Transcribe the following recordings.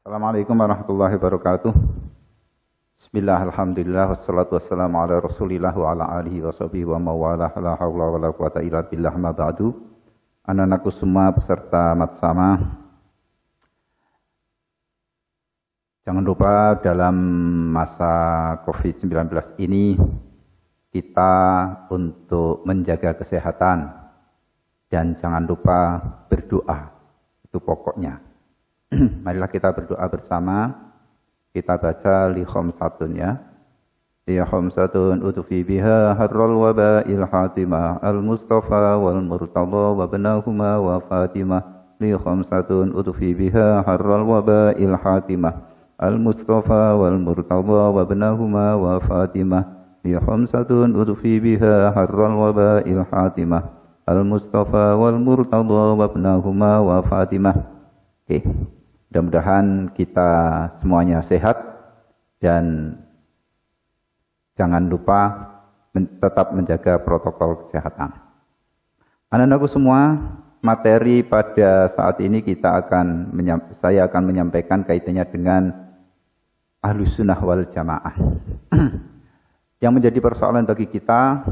Assalamualaikum warahmatullahi wabarakatuh. Bismillah, alhamdulillah, wassalatu wassalamu ala rasulillah wa ala alihi wa sahbihi wa mawalah, la hawla wa la quwata illa billah, ma ba'du. Anak-anakku semua peserta matsama, jangan lupa dalam masa COVID-19 ini kita untuk menjaga kesehatan dan jangan lupa berdoa, itu pokoknya. Marilah kita berdoa bersama. Kita baca li khamsatun ya. Li khamsatun utufi biha harral waba'il hatimah al-mustafa wal murtada wa banahuma wa fatimah. Li khamsatun utufi biha harral waba'il hatimah al-mustafa wal murtada wa banahuma wa fatimah. Li khamsatun utufi biha harral waba'il hatimah al-mustafa wal murtada wa banahuma wa fatimah. Mudah-mudahan kita semuanya sehat dan jangan lupa tetap menjaga protokol kesehatan. Anak-anakku semua, materi pada saat ini saya akan menyampaikan kaitannya dengan Ahlus Sunnah wal Jamaah. Yang menjadi persoalan bagi kita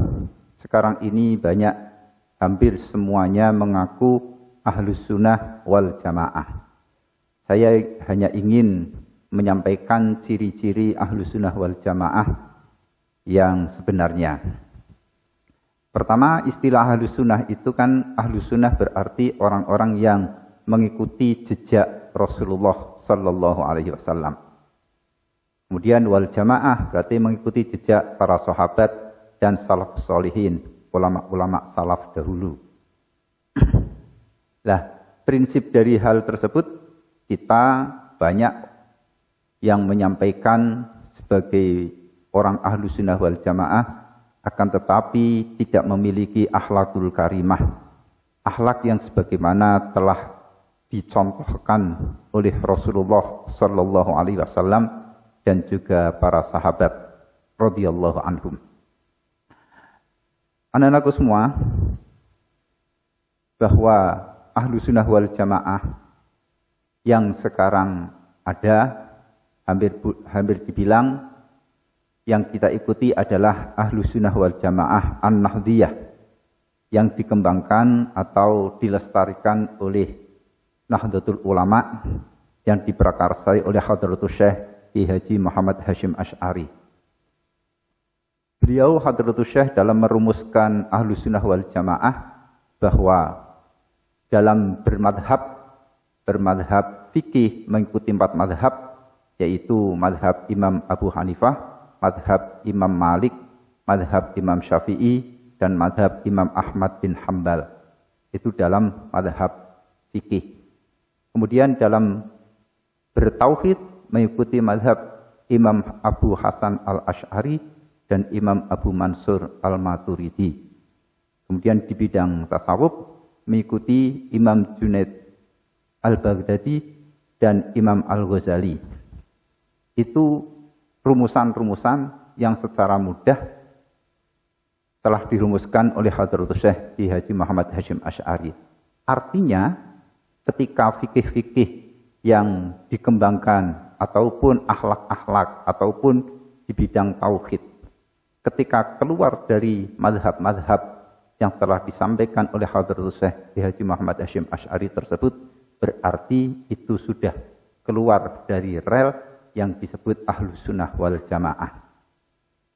sekarang ini hampir semuanya mengaku Ahlus Sunnah wal Jamaah. Saya hanya ingin menyampaikan ciri-ciri Ahlus Sunnah wal Jamaah yang sebenarnya. Pertama, istilah Ahlus Sunnah itu kan Ahlus Sunnah berarti orang-orang yang mengikuti jejak Rasulullah sallallahu alaihi wasallam. Kemudian wal Jamaah berarti mengikuti jejak para sahabat dan salaf sholihin, ulama-ulama salaf dahulu. Nah, prinsip dari hal tersebut kita banyak yang menyampaikan sebagai orang Ahlus Sunnah wal Jamaah, akan tetapi tidak memiliki akhlakul karimah, akhlak yang sebagaimana telah dicontohkan oleh Rasulullah sallallahu alaihi wasallam dan juga para sahabat radhiyallahu anhum. Anak-anakku semua, bahwa Ahlus Sunnah wal Jamaah yang sekarang ada, hampir dibilang yang kita ikuti adalah Ahlus Sunnah wal Jamaah An-Nahdiyah yang dikembangkan atau dilestarikan oleh Nahdlatul Ulama yang diprakarsai oleh Hadratus Syekh Kiai Haji Muhammad Hasyim Asy'ari. Beliau Hadratus Syekh dalam merumuskan Ahlus Sunnah wal Jamaah bahwa dalam bermadhab fikih mengikuti 4 madhab, yaitu madhab Imam Abu Hanifah, madhab Imam Malik, madhab Imam Syafi'i, dan madhab Imam Ahmad bin Hambal. Itu dalam madhab fikih. Kemudian dalam bertauhid mengikuti madhab Imam Abu Hasan al-Asy'ari dan Imam Abu Mansur al-Maturidi. Kemudian di bidang tasawuf mengikuti Imam Junaid Al-Baghdadi dan Imam Al-Ghazali. Itu rumusan-rumusan yang secara mudah telah dirumuskan oleh Hadratus Syekh Kiai Haji Muhammad Hasyim Asy'ari. Artinya, ketika fikih-fikih yang dikembangkan ataupun akhlak-akhlak ataupun di bidang tauhid, ketika keluar dari madhab-madhab yang telah disampaikan oleh Hadratus Syekh Kiai Haji Muhammad Hasyim Asy'ari tersebut, berarti itu sudah keluar dari rel yang disebut Ahlus Sunnah wal Jamaah.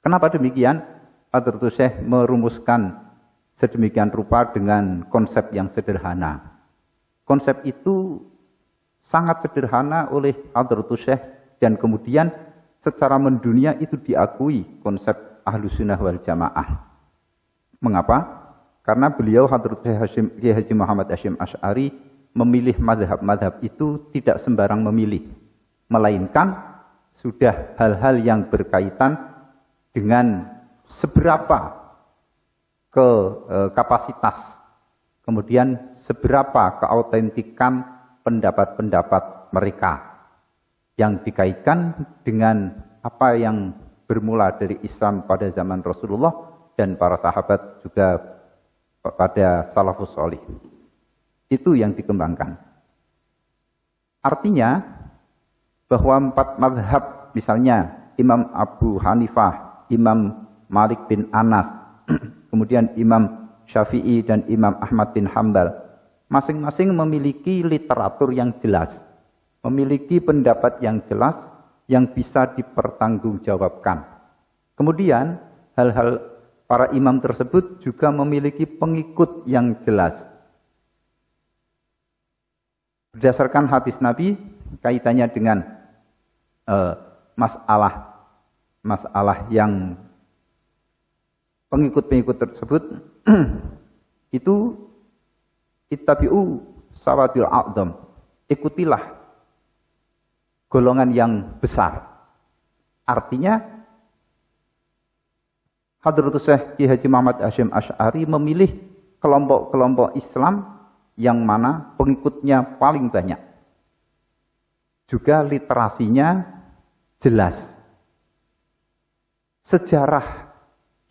Kenapa demikian? Hadratus Syekh merumuskan sedemikian rupa dengan konsep yang sederhana. Konsep itu sangat sederhana oleh Hadratus Syekh dan kemudian secara mendunia itu diakui konsep Ahlus Sunnah wal Jamaah. Mengapa? Karena beliau Hadratus Syekh Kiai Haji Muhammad Hasyim Asy'ari memilih madhab-madhab itu tidak sembarang memilih, melainkan sudah hal-hal yang berkaitan dengan seberapa kapasitas, kemudian seberapa keautentikan pendapat-pendapat mereka yang dikaitkan dengan apa yang bermula dari Islam pada zaman Rasulullah dan para sahabat juga pada salafus sholih. Itu yang dikembangkan. Artinya, bahwa 4 mazhab, misalnya Imam Abu Hanifah, Imam Malik bin Anas, kemudian Imam Syafi'i dan Imam Ahmad bin Hambal, masing-masing memiliki literatur yang jelas, memiliki pendapat yang jelas yang bisa dipertanggungjawabkan. Kemudian hal-hal para imam tersebut juga memiliki pengikut yang jelas. Berdasarkan hadis Nabi, kaitannya dengan masalah yang pengikut-pengikut tersebut itu ittabi'u sawadil a'zam, ikutilah golongan yang besar. Artinya Hadratus Syekh Kiai Haji Muhammad Hasyim Asy'ari memilih kelompok-kelompok Islam yang mana pengikutnya paling banyak. Juga literasinya jelas. Sejarah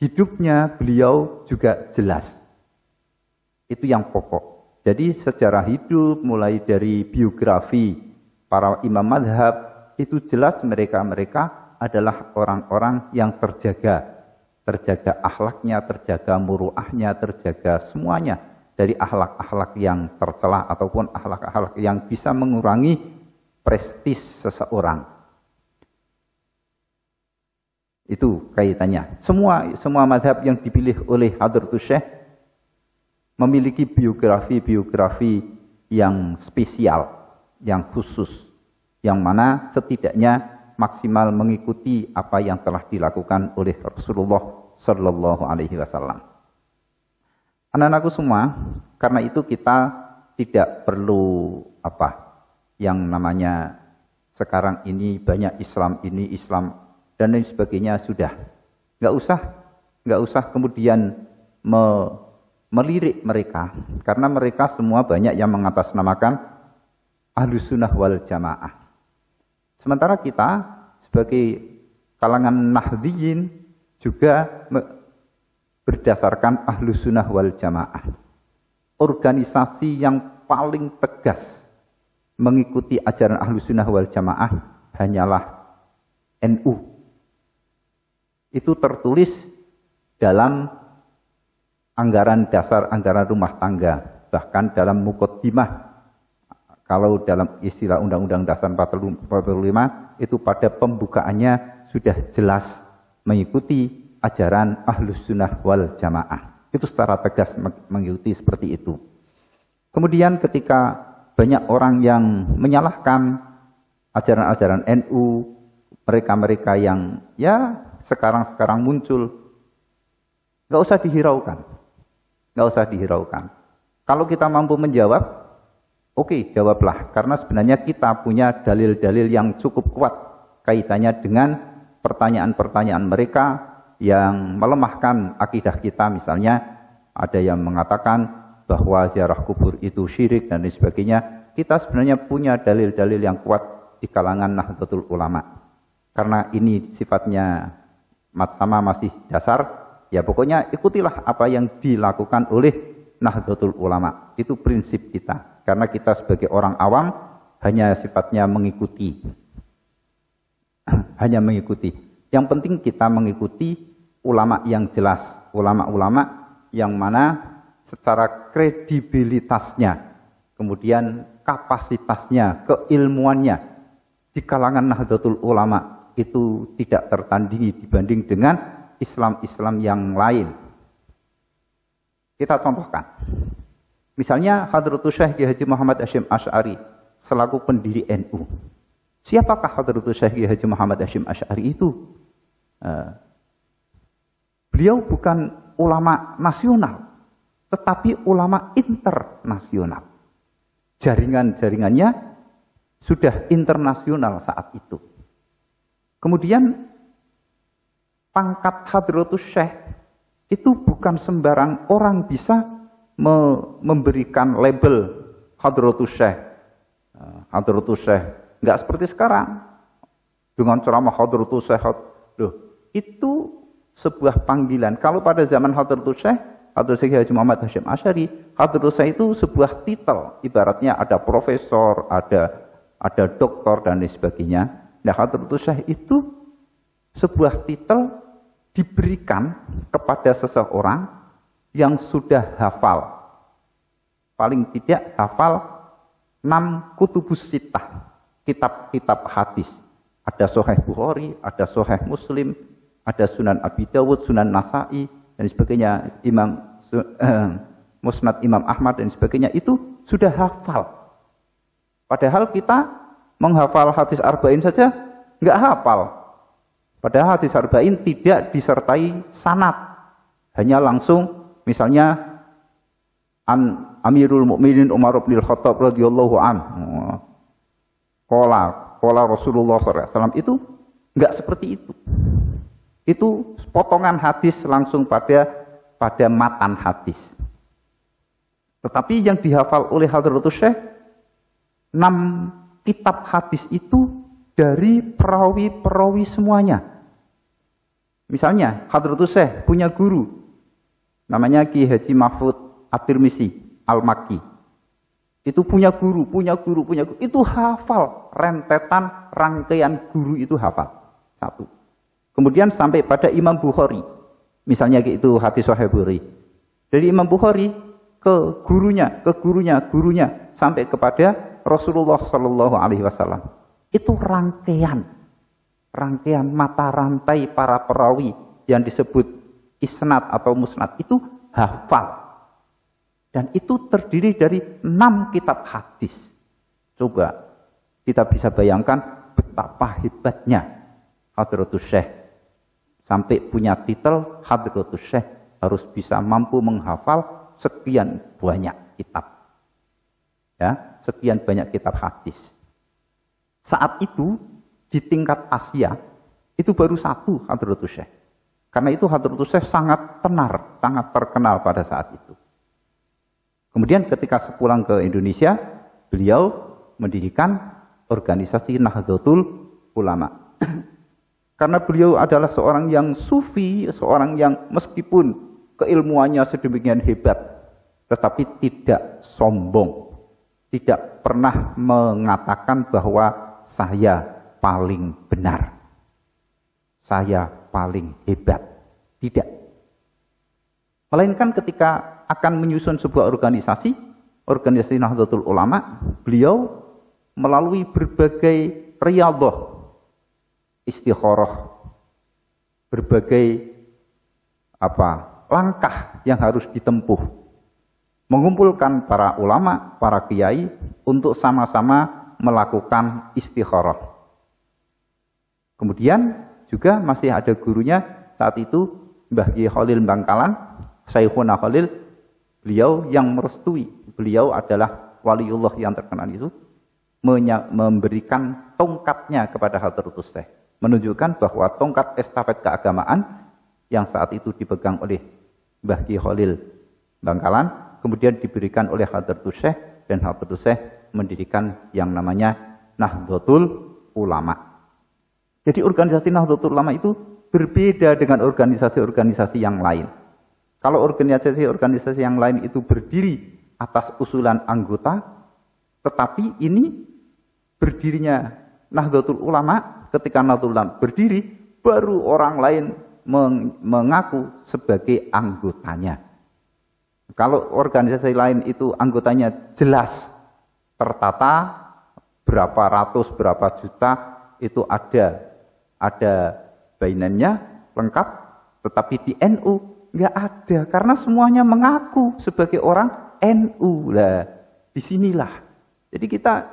hidupnya beliau juga jelas. Itu yang pokok. Jadi sejarah hidup mulai dari biografi para imam madhab itu jelas mereka adalah orang-orang yang terjaga akhlaknya, terjaga muruahnya, terjaga semuanya dari akhlak-akhlak yang tercela ataupun akhlak-akhlak yang bisa mengurangi prestis seseorang. Itu kaitannya. Semua madhab yang dipilih oleh Hadratus Syekh memiliki biografi yang spesial, yang khusus, yang mana setidaknya maksimal mengikuti apa yang telah dilakukan oleh Rasulullah Sallallahu Alaihi Wasallam. Anak-anakku semua, karena itu kita tidak perlu yang namanya sekarang ini banyak Islam ini Islam dan lain sebagainya, sudah. Nggak usah kemudian melirik mereka, karena mereka semua banyak yang mengatasnamakan Ahlus Sunnah wal Jamaah. Sementara kita sebagai kalangan Nahdliyin juga berdasarkan Ahlus Sunnah wal Jamaah. Organisasi yang paling tegas mengikuti ajaran Ahlus Sunnah wal Jamaah hanyalah NU. Itu tertulis dalam anggaran dasar, anggaran rumah tangga, bahkan dalam muqaddimah. Kalau dalam istilah Undang-Undang Dasar 45 itu pada pembukaannya sudah jelas mengikuti ajaran Ahlus Sunnah wal Jamaah. Itu secara tegas mengikuti seperti itu. Kemudian ketika banyak orang yang menyalahkan ajaran-ajaran NU, mereka-mereka yang sekarang muncul, nggak usah dihiraukan. Kalau kita mampu menjawab, oke, jawablah. Karena sebenarnya kita punya dalil-dalil yang cukup kuat kaitannya dengan pertanyaan-pertanyaan mereka yang melemahkan akidah kita. Misalnya ada yang mengatakan bahwa ziarah kubur itu syirik dan lain sebagainya. Kita sebenarnya punya dalil-dalil yang kuat di kalangan Nahdlatul Ulama. Karena ini sifatnya sama masih dasar, ya pokoknya ikutilah apa yang dilakukan oleh Nahdlatul Ulama. Itu prinsip kita. Karena kita sebagai orang awam hanya sifatnya mengikuti. Hanya mengikuti. Yang penting kita mengikuti ulama yang jelas. Ulama-ulama yang mana secara kredibilitasnya, kemudian kapasitasnya, keilmuannya di kalangan Nahdlatul Ulama itu tidak tertandingi dibanding dengan Islam-Islam yang lain. Kita contohkan. Misalnya Hadratus Syekh Kiai Haji Muhammad Hasyim Asy'ari selaku pendiri NU. Siapakah Hadratus Syekh Kiai Haji Muhammad Hasyim Asy'ari itu? Beliau bukan ulama nasional, tetapi ulama internasional. Jaringan-jaringannya sudah internasional saat itu. Kemudian pangkat Hadratus Syekh itu bukan sembarang orang bisa memberikan label Hadratus Syekh. Hadratus Syekh enggak seperti sekarang dengan ceramah Hadratus Syekh. Loh, itu sebuah panggilan. Kalau pada zaman Hadratus Syekh Haji Muhammad Hasyim Asy'ari, Hadratus Syekh itu sebuah titel. Ibaratnya ada profesor, ada ada doktor dan lain sebagainya. Nah, Hadratus Syekh itu sebuah titel diberikan kepada seseorang yang sudah hafal, paling tidak hafal 6 kutubus sittah, kitab-kitab hadis. Ada Sahih Bukhari, ada Sahih Muslim, ada Sunan Abi Dawud, Sunan Nasa'i, dan sebagainya, Musnad Imam Ahmad dan sebagainya, itu sudah hafal. Padahal kita menghafal hadis arba'in saja nggak hafal. Padahal hadis arba'in tidak disertai sanad, hanya langsung misalnya Amirul Mukminin Umar bin Khattab radhiyallahu anhu. Qala Rasulullah SAW, itu nggak seperti itu. Itu potongan hadis langsung pada matan hadis. Tetapi yang dihafal oleh Hadratus Syekh 6 kitab hadis itu dari perawi-perawi semuanya. Misalnya Hadratus Syekh punya guru namanya Ki Haji Mahfud At-Tirmizi Al-Makki. Itu punya guru. Itu hafal rentetan rangkaian guru, itu hafal. 1. Kemudian sampai pada Imam Bukhari. Misalnya itu hadis Sahih Bukhari. Dari Imam Bukhari ke gurunya sampai kepada Rasulullah Shallallahu Alaihi Wasallam. Itu rangkaian mata rantai para perawi yang disebut isnad atau musnad, itu hafal. Dan itu terdiri dari 6 kitab hadis. Coba kita bisa bayangkan betapa hebatnya Hadratus Syekh. Sampai punya titel Hadratus Syekh harus bisa mampu menghafal sekian banyak kitab. Ya, sekian banyak kitab hadis. Saat itu di tingkat Asia itu baru 1 Hadratus Syekh. Karena itu Hadratus Syekh sangat tenar, sangat terkenal pada saat itu. Kemudian ketika sepulang ke Indonesia, beliau mendirikan organisasi Nahdlatul Ulama. Karena beliau adalah seorang yang sufi, seorang yang meskipun keilmuannya sedemikian hebat, tetapi tidak sombong. Tidak pernah mengatakan bahwa saya paling benar, saya paling hebat. Tidak. Melainkan ketika akan menyusun sebuah organisasi Nahdlatul Ulama, beliau melalui berbagai riyadhah, istikharah, berbagai langkah yang harus ditempuh, mengumpulkan para ulama, para kiai untuk sama-sama melakukan istikharah. Kemudian juga masih ada gurunya saat itu, Mbah Kiai Khalil Bangkalan, Syekhuna Khalil, beliau yang merestui, beliau adalah waliullah yang terkenal itu, memberikan tongkatnya kepada Hadratus Syekh, menunjukkan bahwa tongkat estafet keagamaan yang saat itu dipegang oleh Mbah Kiai Khalil Bangkalan, kemudian diberikan oleh Hadratus Syekh, dan Hadratus Syekh mendirikan yang namanya Nahdlatul Ulama. Jadi organisasi Nahdlatul Ulama itu berbeda dengan organisasi-organisasi yang lain. Kalau organisasi-organisasi yang lain itu berdiri atas usulan anggota, tetapi ini berdirinya Nahdlatul Ulama, ketika Nahdlatul Ulama berdiri, baru orang lain mengaku sebagai anggotanya. Kalau organisasi lain itu anggotanya jelas, tertata, berapa ratus, berapa juta, itu ada bainannya lengkap, tetapi di NU nggak ada, karena semuanya mengaku sebagai orang NU lah. Disinilah. Jadi kita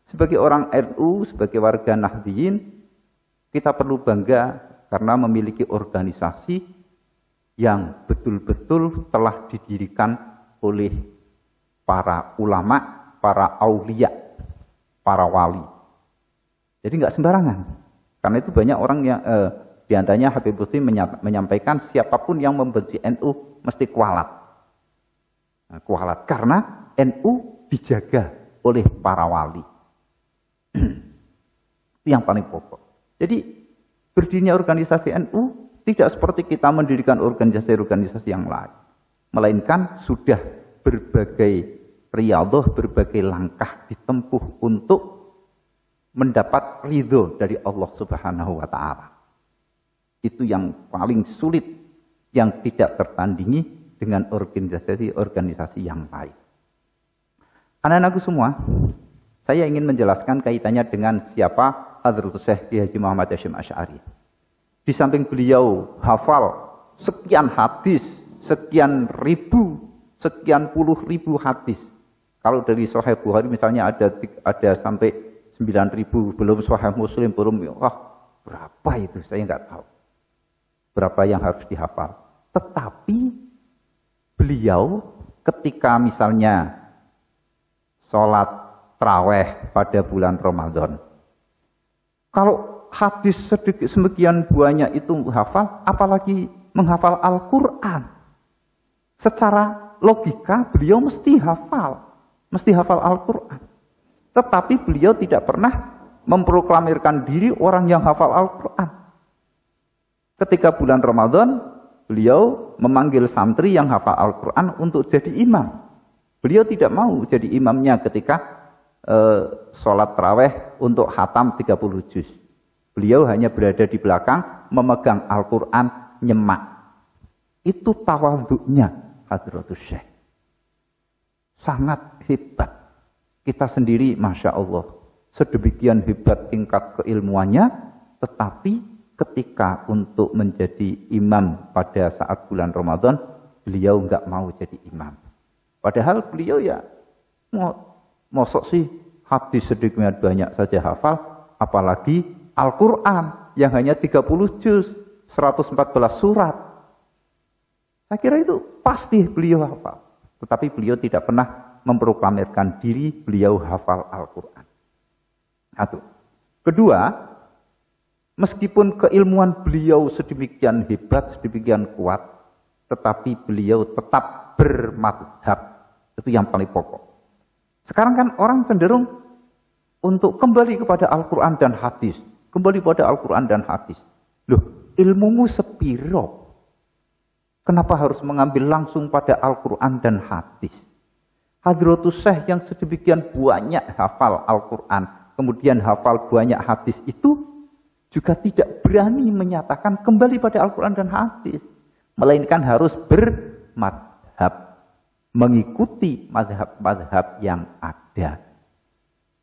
sebagai orang NU, sebagai warga Nahdliyin, kita perlu bangga karena memiliki organisasi yang betul-betul telah didirikan oleh para ulama, para aulia, para wali. Jadi nggak sembarangan. Karena itu banyak orang yang diantaranya Habib Lutfi menyampaikan siapapun yang membenci NU mesti kualat. Nah, kualat karena NU dijaga oleh para wali. Itu yang paling pokok. Jadi berdirinya organisasi NU tidak seperti kita mendirikan organisasi-organisasi yang lain, melainkan sudah berbagai riyadhah, berbagai langkah ditempuh untuk mendapat ridho dari Allah Subhanahu wa Ta'ala. Itu yang paling sulit, yang tidak tertandingi dengan organisasi-organisasi yang lain. Anak-anakku semua, saya ingin menjelaskan kaitannya dengan siapa Hadratus Syekh Kiai Haji Muhammad Hasyim Asy'ari. Di samping beliau hafal sekian hadis, sekian ribu, sekian puluh ribu hadis. Kalau dari Sahih Bukhari misalnya ada sampai 9.000, belum Sahih Muslim, belum, wah berapa itu saya nggak tahu. Berapa yang harus dihafal. Tetapi beliau ketika misalnya sholat tarawih pada bulan Ramadan, kalau hadis sedikit sebagian banyak itu hafal, apalagi menghafal Al-Quran. Secara logika beliau mesti hafal Al-Quran. Tetapi beliau tidak pernah memproklamirkan diri orang yang hafal Al-Quran. Ketika bulan Ramadan, beliau memanggil santri yang hafal Al-Quran untuk jadi imam. Beliau tidak mau jadi imamnya ketika sholat tarawih untuk khatam 30 juz. Beliau hanya berada di belakang, memegang Al-Quran, nyemak. Itu tawadhu'nya Hadratus Syekh. Sangat hebat. Kita sendiri, Masya Allah, sedemikian hebat tingkat keilmuannya, tetapi ketika untuk menjadi imam pada saat bulan Ramadan, beliau nggak mau jadi imam. Padahal beliau ya, mosok sih hadis sedemikian banyak saja hafal, apalagi Al-Quran yang hanya 30 juz, 114 surat. Saya kira itu pasti beliau hafal. Tetapi beliau tidak pernah memproklamirkan diri beliau hafal Al-Quran. Satu. Kedua, meskipun keilmuan beliau sedemikian hebat, sedemikian kuat, tetapi beliau tetap bermadhab. Itu yang paling pokok. Sekarang kan orang cenderung untuk kembali kepada Al-Quran dan hadis. Kembali pada Al-Quran dan hadis. Loh, ilmumu sepiro? Kenapa harus mengambil langsung pada Al-Quran dan hadis? Hadratus Syekh yang sedemikian banyak hafal Al-Quran, kemudian hafal banyak hadis itu juga tidak berani menyatakan kembali pada Al-Quran dan hadis. Melainkan harus bermadhab, mengikuti madhab-madhab yang ada.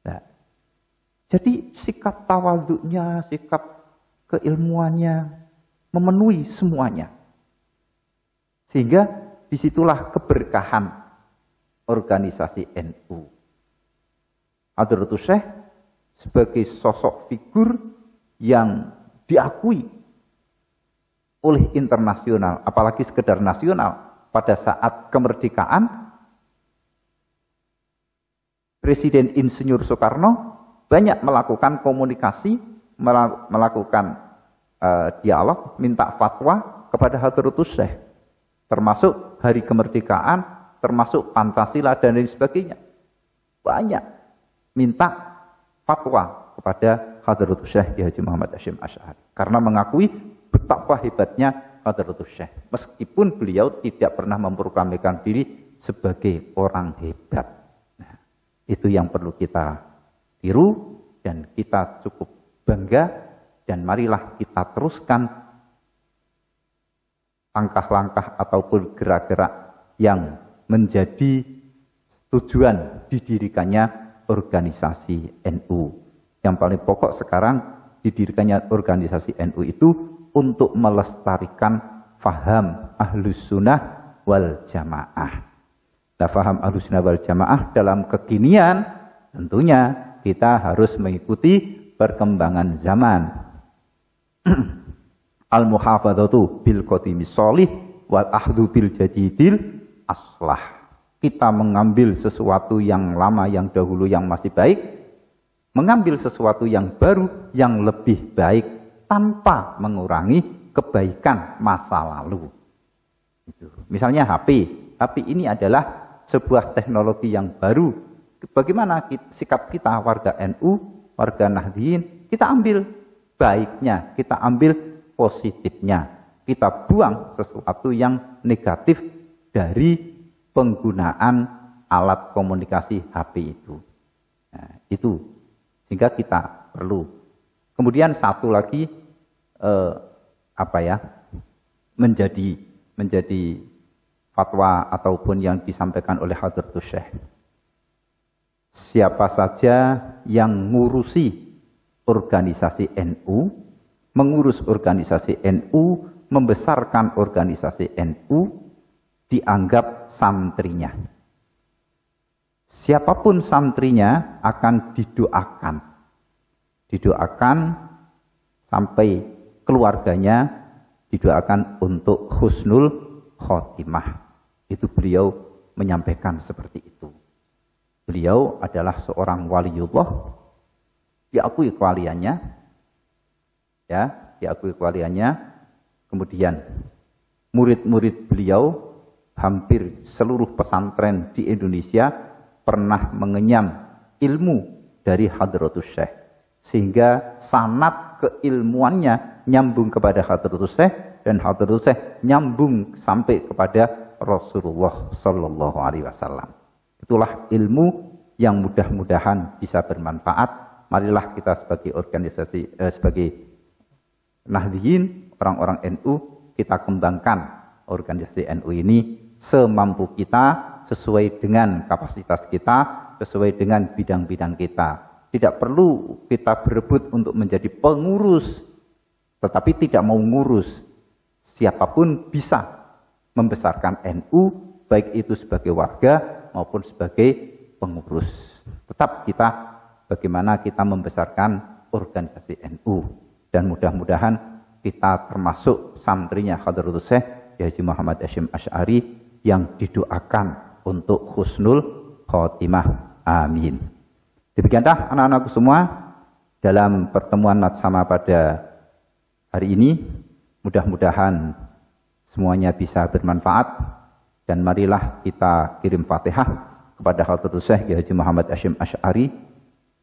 Nah, jadi sikap tawadhu'nya, sikap keilmuannya memenuhi semuanya. Sehingga disitulah keberkahan organisasi NU. Hadratus Syekh sebagai sosok figur yang diakui oleh internasional, apalagi sekedar nasional. Pada saat kemerdekaan, Presiden Insinyur Soekarno banyak melakukan komunikasi, melakukan dialog, minta fatwa kepada Hadratus Syekh, termasuk hari kemerdekaan, termasuk Pancasila dan lain sebagainya. Banyak minta fatwa kepada Hadratus Syekh Kiai Haji Muhammad Hasyim Asy'ari karena mengakui betapa hebatnya Hadratus Syekh, meskipun beliau tidak pernah memproklamirkan diri sebagai orang hebat. Nah, itu yang perlu kita tiru dan kita cukup bangga, dan marilah kita teruskan langkah-langkah ataupun gerak-gerak yang menjadi tujuan didirikannya organisasi NU. Yang paling pokok sekarang didirikannya organisasi NU itu untuk melestarikan faham Ahlus Sunnah wal Jamaah. Nah, faham Ahlus Sunnah wal Jamaah dalam kekinian tentunya kita harus mengikuti perkembangan zaman. Al-muhafadzatu bil qadimis sholih wal ahdu bil jadidil aslah. Kita mengambil sesuatu yang lama, yang dahulu, yang masih baik, mengambil sesuatu yang baru, yang lebih baik, tanpa mengurangi kebaikan masa lalu. Misalnya HP ini adalah sebuah teknologi yang baru. Bagaimana sikap kita warga NU, warga Nahdliyin? Kita ambil baiknya, kita ambil positifnya. Kita buang sesuatu yang negatif dari penggunaan alat komunikasi HP itu. Nah, itu sehingga kita perlu. Kemudian satu lagi menjadi fatwa ataupun yang disampaikan oleh Hadratus Syekh. Siapa saja yang ngurusi organisasi NU, mengurus organisasi NU, membesarkan organisasi NU, dianggap santrinya. Siapapun santrinya akan didoakan. Didoakan sampai keluarganya didoakan untuk husnul khotimah. Itu beliau menyampaikan seperti itu. Beliau adalah seorang waliullah, diakui kewaliannya, ya, diakui kewaliannya. Kemudian murid-murid beliau, hampir seluruh pesantren di Indonesia pernah mengenyam ilmu dari Hadratus Syekh, sehingga sanad keilmuannya nyambung kepada Hadratus Syekh dan Hadratus Syekh nyambung sampai kepada Rasulullah Sallallahu Alaihi Wasallam. Itulah ilmu yang mudah-mudahan bisa bermanfaat. Marilah kita sebagai organisasi, sebagai Nahdliyin, orang-orang NU, kita kembangkan organisasi NU ini semampu kita, sesuai dengan kapasitas kita, sesuai dengan bidang-bidang kita. Tidak perlu kita berebut untuk menjadi pengurus, tetapi tidak mau ngurus. Siapapun bisa membesarkan NU, baik itu sebagai warga maupun sebagai pengurus. Tetap kita bagaimana kita membesarkan organisasi NU. Dan mudah-mudahan kita termasuk santrinya Hadratus Syekh Haji Muhammad Hasyim Asy'ari yang didoakan untuk husnul khotimah. Amin. Demikianlah anak-anakku semua dalam pertemuan Matsama pada hari ini. Mudah-mudahan semuanya bisa bermanfaat. Dan marilah kita kirim Fatihah kepada Hadratus Syekh Haji Muhammad Hasyim Asy'ari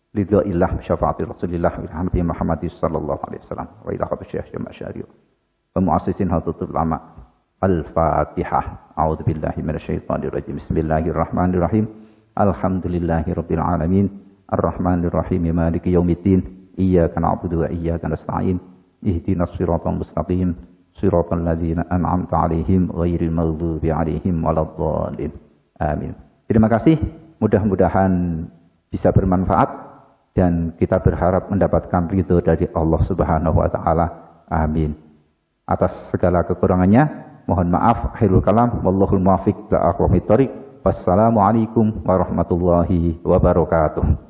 ridhoillah syafaati Rasulillah Nabi Muhammad sallallahu alaihi wasallam wa ila Hadratus Syekh Hasyim Asy'ari wa muassisin Hadratul Ulama. Al-Fatihah. A'udzubillahi minasyaitonir rajim. Bismillahirrahmanirrahim. Alhamdulillahirabbil alamin. Arrahmanirrahim. Maliki yaumiddin. Iyyaka na'budu wa iyyaka nasta'in. Ihdinas siratal mustaqim. Siratal ladzina an'amta 'alaihim ghairil maghdubi 'alaihim waladdallin. Amin. Terima kasih. Mudah-mudahan bisa bermanfaat dan kita berharap mendapatkan ridho dari Allah Subhanahu wa taala. Amin. Atas segala kekurangannya mohon maaf. Akhirul kalam wallahul muwaffiq ila aqwamit thoriq. Wassalamualaikum warahmatullahi wabarakatuh.